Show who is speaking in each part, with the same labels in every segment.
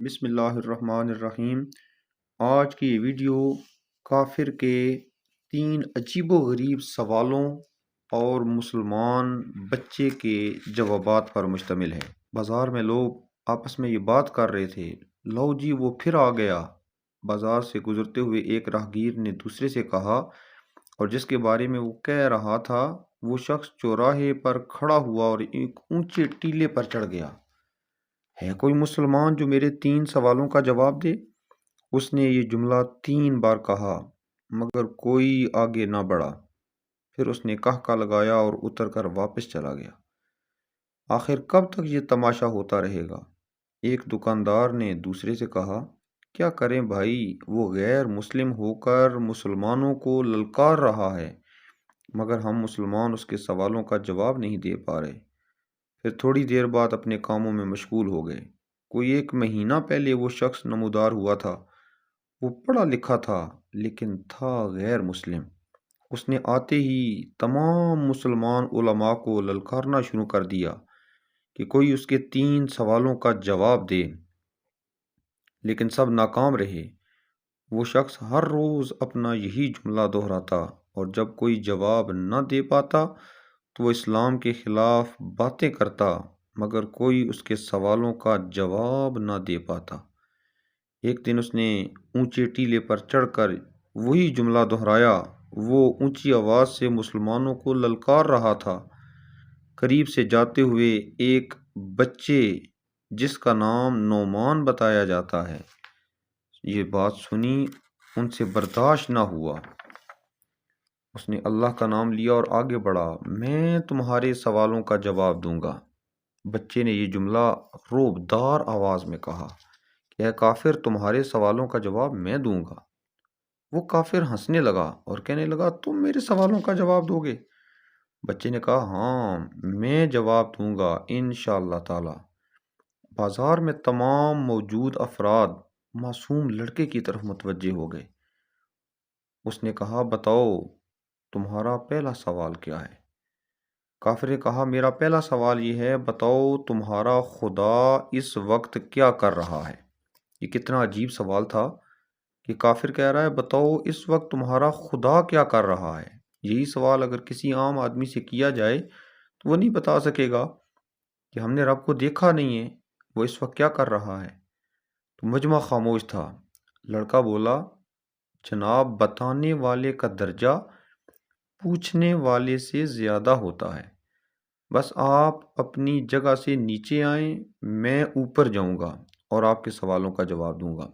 Speaker 1: بسم اللہ الرحمن الرحیم۔ آج کی یہ ویڈیو کافر کے 3 عجیب و غریب سوالوں اور مسلمان بچے کے جوابات پر مشتمل ہے۔ بازار میں لوگ آپس میں یہ بات کر رہے تھے، لو جی وہ پھر آ گیا۔ بازار سے گزرتے ہوئے ایک راہگیر نے دوسرے سے کہا، اور جس کے بارے میں وہ کہہ رہا تھا وہ شخص چوراہے پر کھڑا ہوا اور ایک اونچے ٹیلے پر چڑھ گیا۔ ہے کوئی مسلمان جو میرے 3 سوالوں کا جواب دے؟ اس نے یہ جملہ 3 بار کہا مگر کوئی آگے نہ بڑھا۔ پھر اس نے کہا لگایا اور اتر کر واپس چلا گیا۔ آخر کب تک یہ تماشا ہوتا رہے گا؟ ایک دکاندار نے دوسرے سے کہا، کیا کریں بھائی، وہ غیر مسلم ہو کر مسلمانوں کو للکار رہا ہے مگر ہم مسلمان اس کے سوالوں کا جواب نہیں دے پا رہے۔ پھر تھوڑی دیر بعد اپنے کاموں میں مشغول ہو گئے۔ کوئی 1 مہینہ پہلے وہ شخص نمودار ہوا تھا۔ وہ پڑھا لکھا تھا لیکن تھا غیر مسلم۔ اس نے آتے ہی تمام مسلمان علماء کو للکارنا شروع کر دیا کہ کوئی اس کے 3 سوالوں کا جواب دے، لیکن سب ناکام رہے۔ وہ شخص ہر روز اپنا یہی جملہ دہراتا اور جب کوئی جواب نہ دے پاتا تو وہ اسلام کے خلاف باتیں کرتا مگر کوئی اس کے سوالوں کا جواب نہ دے پاتا۔ ایک دن اس نے اونچے ٹیلے پر چڑھ کر وہی جملہ دہرایا۔ وہ اونچی آواز سے مسلمانوں کو للکار رہا تھا۔ قریب سے جاتے ہوئے ایک بچے جس کا نام نعمان بتایا جاتا ہے، یہ بات سنی، ان سے برداشت نہ ہوا۔ اس نے اللہ کا نام لیا اور آگے بڑھا، میں تمہارے سوالوں کا جواب دوں گا۔ بچے نے یہ جملہ روبدار آواز میں کہا کہ اے کافر، تمہارے سوالوں کا جواب میں دوں گا۔ وہ کافر ہنسنے لگا اور کہنے لگا، تم میرے سوالوں کا جواب دو گے؟ بچے نے کہا، ہاں میں جواب دوں گا انشاءاللہ تعالی۔ بازار میں تمام موجود افراد معصوم لڑکے کی طرف متوجہ ہو گئے۔ اس نے کہا، بتاؤ تمہارا پہلا سوال کیا ہے؟ کافر نے کہا، میرا پہلا سوال یہ ہے، بتاؤ تمہارا خدا اس وقت کیا کر رہا ہے؟ یہ کتنا عجیب سوال تھا کہ کافر کہہ رہا ہے، بتاؤ اس وقت تمہارا خدا کیا کر رہا ہے۔ یہی سوال اگر کسی عام آدمی سے کیا جائے تو وہ نہیں بتا سکے گا کہ ہم نے رب کو دیکھا نہیں ہے، وہ اس وقت کیا کر رہا ہے۔ تو مجمع خاموش تھا۔ لڑکا بولا، جناب بتانے والے کا درجہ پوچھنے والے سے زیادہ ہوتا ہے، بس آپ اپنی جگہ سے نیچے آئیں، میں اوپر جاؤں گا اور آپ کے سوالوں کا جواب دوں گا۔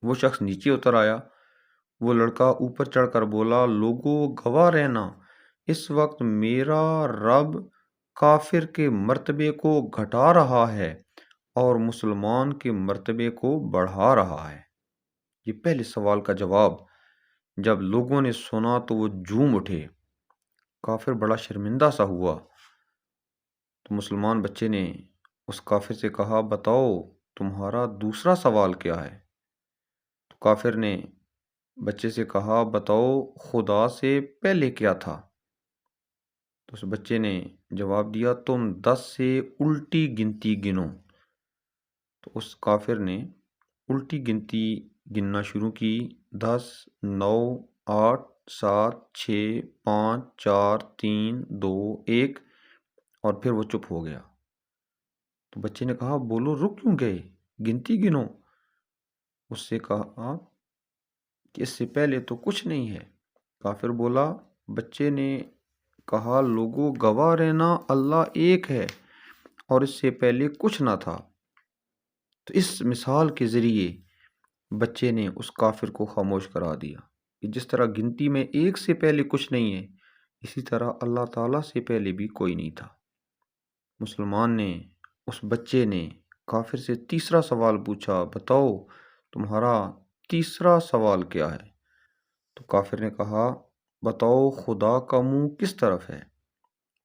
Speaker 1: وہ شخص نیچے اتر آیا۔ وہ لڑکا اوپر چڑھ کر بولا، لوگوں گواہ رہنا، اس وقت میرا رب کافر کے مرتبے کو گھٹا رہا ہے اور مسلمان کے مرتبے کو بڑھا رہا ہے۔ یہ پہلے سوال کا جواب جب لوگوں نے سنا تو وہ جھوم اٹھے۔ کافر بڑا شرمندہ سا ہوا۔ تو مسلمان بچے نے اس کافر سے کہا، بتاؤ تمہارا دوسرا سوال کیا ہے؟ تو کافر نے بچے سے کہا، بتاؤ خدا سے پہلے کیا تھا؟ تو اس بچے نے جواب دیا، تم 10 سے الٹی گنتی گنو۔ تو اس کافر نے الٹی گنتی گننا شروع کی، 10 9 8 7 6 5 4 3 2 1، اور پھر وہ چپ ہو گیا۔ تو بچے نے کہا، بولو رک کیوں گئے، گنتی گنو۔ اس سے کہا کہ اس سے پہلے تو کچھ نہیں ہے۔ کافر بولا، بچے نے کہا، لوگوں گواہ رہنا، اللہ ایک ہے اور اس سے پہلے کچھ نہ تھا۔ تو اس مثال کے ذریعے بچے نے اس کافر کو خاموش کرا دیا کہ جس طرح گنتی میں 1 سے پہلے کچھ نہیں ہے، اسی طرح اللہ تعالیٰ سے پہلے بھی کوئی نہیں تھا۔ مسلمان نے، اس بچے نے کافر سے تیسرا سوال پوچھا، بتاؤ تمہارا تیسرا سوال کیا ہے؟ تو کافر نے کہا، بتاؤ خدا کا منہ کس طرف ہے؟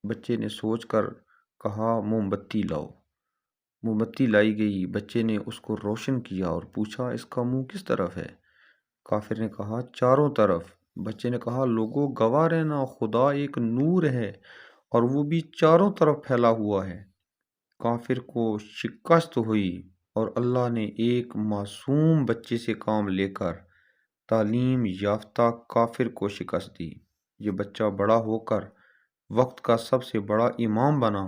Speaker 1: بچے نے سوچ کر کہا، موم بتی لاؤ۔ موم بتی لائی گئی۔ بچے نے اس کو روشن کیا اور پوچھا، اس کا منہ کس طرف ہے؟ کافر نے کہا، چاروں طرف۔ بچے نے کہا، لوگوں گواہ رہنا، خدا ایک نور ہے اور وہ بھی چاروں طرف پھیلا ہوا ہے۔ کافر کو شکست ہوئی اور اللہ نے ایک معصوم بچے سے کام لے کر تعلیم یافتہ کافر کو شکست دی۔ یہ بچہ بڑا ہو کر وقت کا سب سے بڑا امام بنا،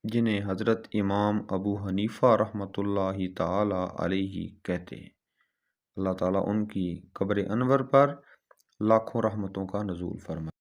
Speaker 1: جنہیں حضرت امام ابو حنیفہ رحمۃ اللہ تعالی علیہ کہتے ہیں۔ اللہ تعالیٰ ان کی قبر انور پر لاکھوں رحمتوں کا نزول فرمائے۔